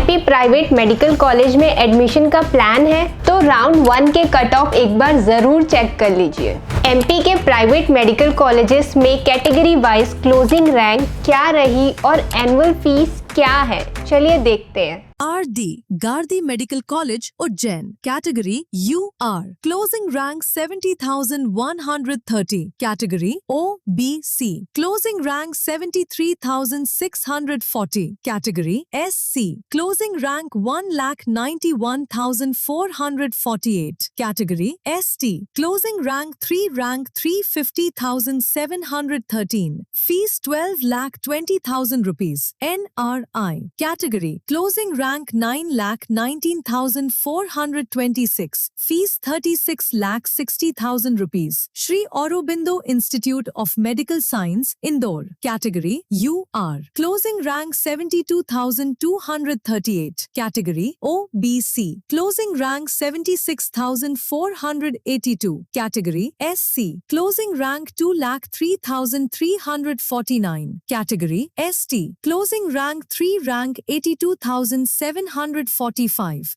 MP private medical college में admission का plan है तो राउंड 1 के कट ऑफ एक बार जरूर चेक कर लीजिए। एमपी के प्राइवेट मेडिकल कॉलेजेस में कैटेगरी वाइज क्लोजिंग रैंक क्या रही और एनुअल फीस क्या है, चलिए देखते हैं। RD Gardi Medical College Ujjain Category UR Closing rank 70,130 Category OBC Closing rank 73,640 Category SC Closing rank 1,91,448 Category ST Closing rank 350,713 Fees 12,20,000 rupees NRI Category Closing rank 9,19,426 Fees 36,60,000 rupees Shri Aurobindo Institute of Medical Science Indore Category UR Closing rank 72,238 Category OBC Closing rank 76,482 Category SC Closing rank 2,03,349 Category ST Closing rank 3 rank 82,745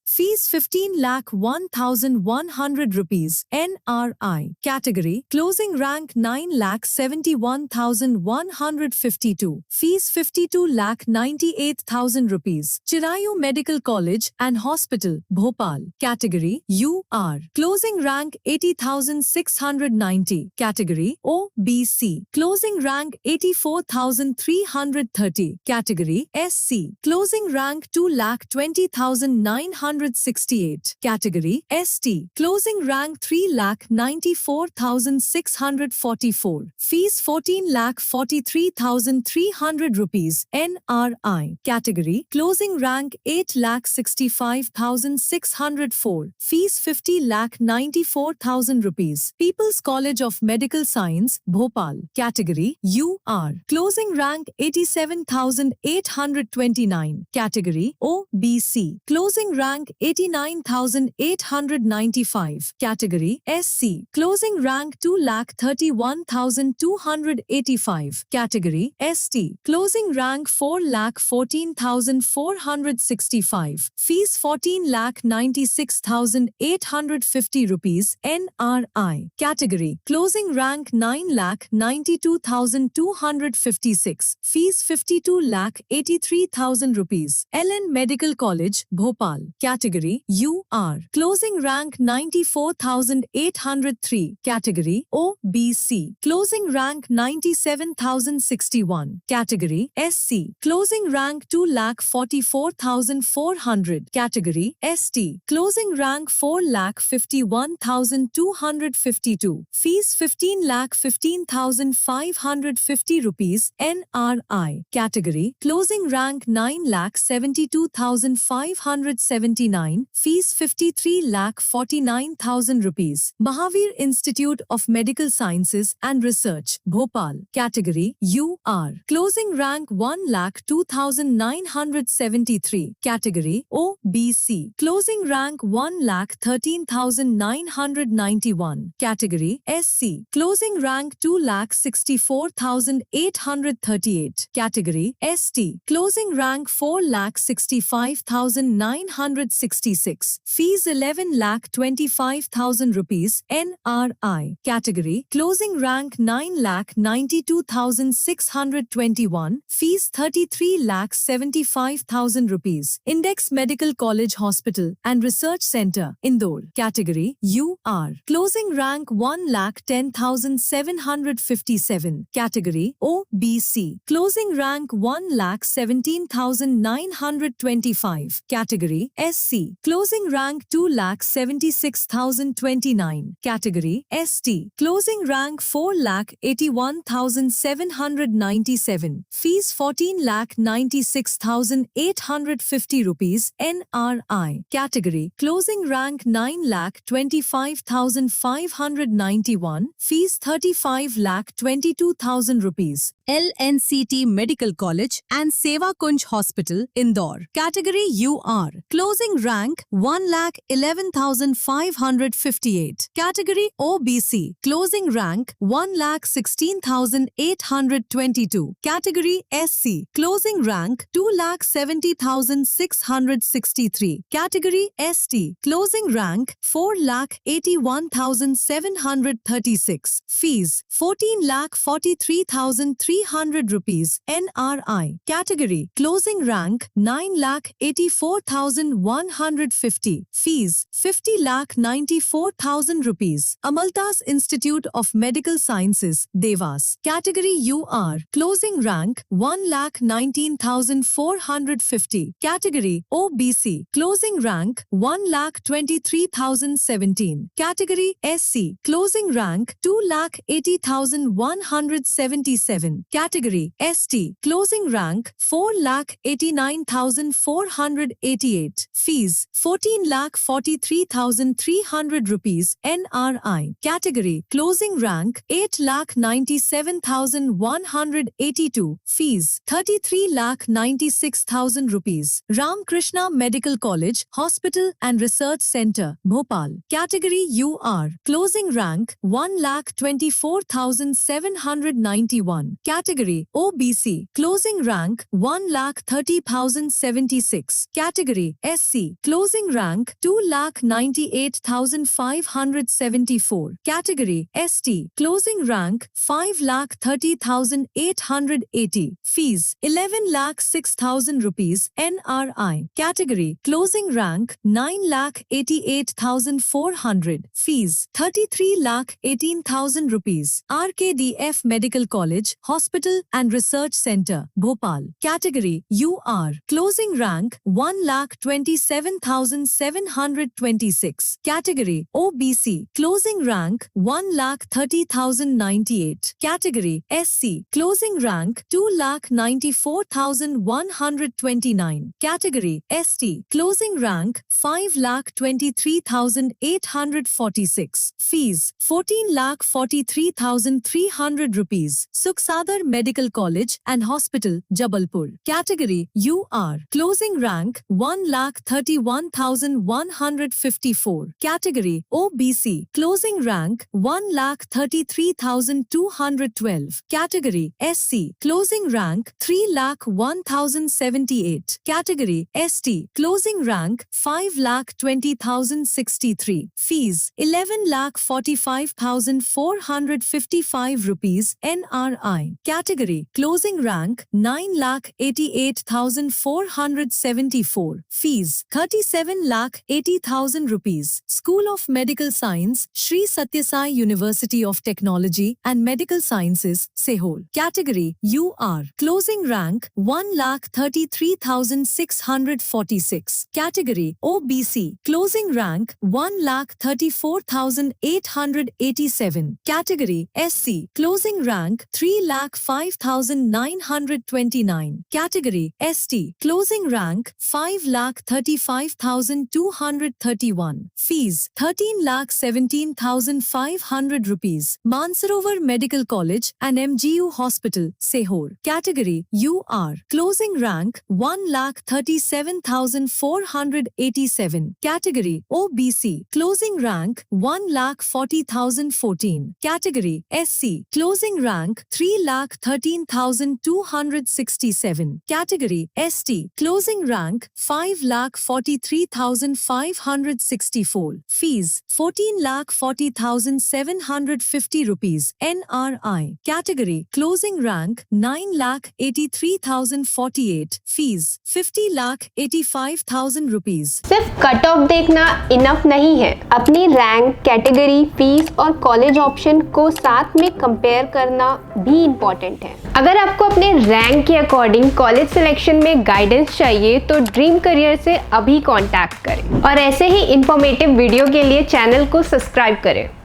Fees 15,01,100 rupees NRI Category Closing rank 9,71,152 Fees 52,98,000 rupees Chirayu Medical College and Hospital Bhopal Category UR Closing rank 80,690 Category OBC Closing rank 84,330 Category SC Closing rank 2,20,968 Category ST Closing rank 3,94,644 Fees 14,43,300 rupees NRI Category Closing rank 8,65,604 Fees 50,94,000 rupees People's College of Medical Science Bhopal Category UR Closing rank 87,829 Category OBC Closing rank 89,895 Category SC Closing rank 2,31,285 Category ST Closing rank 4,14,465 Fees 14,96,850 rupees NRI Category Closing rank 9,92,256 Fees 52,83,000 rupees LN Medical College Bhopal Category UR Closing rank 94,803 Category OBC Closing rank 97,061 Category SC Closing rank 2,44,400 Category ST Closing rank 4,51,252 Fees 15,15,550 rupees NRI Category Closing rank 9,72,579 Fees 53,49,000 rupees Mahavir Institute of Medical Sciences and Research Bhopal Category UR Closing rank 1,02,973 Category OBC Closing rank 1,13,991 Category SC Closing rank 2,64,838 Category ST Closing rank 4,65,966 Fees 11,25,000 rupees NRI Category Closing rank 9,92,621 Fees 33,75,000 rupees Index Medical College Hospital and Research Center Indore Category UR Closing rank 1,10,757 Category OBC Closing rank 1,17,925 Category SC Closing rank 2,76,029 Category ST Closing rank 4,81,797 Fees 14,96,850 rupees NRI Category Closing rank 9,25,591 Fees 35,22,000 rupees LNCT Medical College and Seva Kunj Hospital, Indore. Category UR. Closing rank 1,11,558. Category OBC. Closing rank 1,16,822. Category SC. Closing rank 2,70,663. Category ST. Closing rank 4,81,736. Fees 14,43,300 rupees. NRI. Category. Closing rank 9,84,150. Fees 50,94,000 rupees. Amaltas Institute of Medical Sciences, Devas. Category UR. Closing rank 1,19,450. Category OBC. Closing rank 1,23,017. Category SC. Closing rank 2,80,177. Category ST. Closing rank 4,89,488. Fees 14,43,300 rupees. NRI. Category. Closing rank 8,97,182. Fees 33,96,000 rupees. Ramkrishna Medical College, Hospital and Research Center, Bhopal. Category UR. Closing rank 1,24,791. Category OBC. Closing rank 1,30,076. Category SC. Closing rank 2,98,574. Category ST. Closing rank 5,30,880. Fees 11,06,000 rupees. NRI. Category. Closing rank 9,88,400. Fees 33,18,000 rupees. RKDF Medical College, Hospital and Research Center, Bhopal. Category UR. Closing rank 1,27,726. Category OBC. Closing rank 1,30,098. Category SC. Closing rank 2,94,129. Category ST. Closing rank 5,23,846. Fees 14,43,300 rupees. Sukhsadar Medical College and Hospital, Jabalpur. Category UR. Closing rank 1,31,154. Category OBC. Closing rank 1,33,212. Category SC. Closing rank 3,01,078. Category ST. Closing rank 5,20,063. Fees 11,45,455 rupees. NRI. Category. Closing rank 9,88,474. Fees 37,80,000 rupees. School of Medical Science, Sri Sathya Sai University of Technology and Medical Sciences, Sehol. Category UR. Closing rank 1,33,646. Category OBC. Closing rank 1,34,887. Category SC. Closing rank 3,05,929. Category ST. Closing rank 5,35,231. Fees 13,17,500 rupees. Mansarovar Medical College and MGU Hospital, Sehor. Category UR. Closing rank 1,37,487. Category OBC. Closing rank 1,40,014. Category SC. Closing rank 3,13,267. Category ST. Closing rank 5,43,564. Fees 14,40,750 rupees. NRI. Category. Closing rank 9,83,048. Fees 50,85,000 rupees. सिर्फ cut off देखना enough नहीं है, अपनी rank, category, fees और college option को साथ में compare करना भी इम्पोर्टेंट है। अगर आपको अपने रैंक के अकॉर्डिंग कॉलेज सिलेक्शन में गाइडेंस चाहिए तो ड्रीम करियर से अभी कांटेक्ट करें और ऐसे ही इंफॉर्मेटिव वीडियो के लिए चैनल को सब्सक्राइब करें।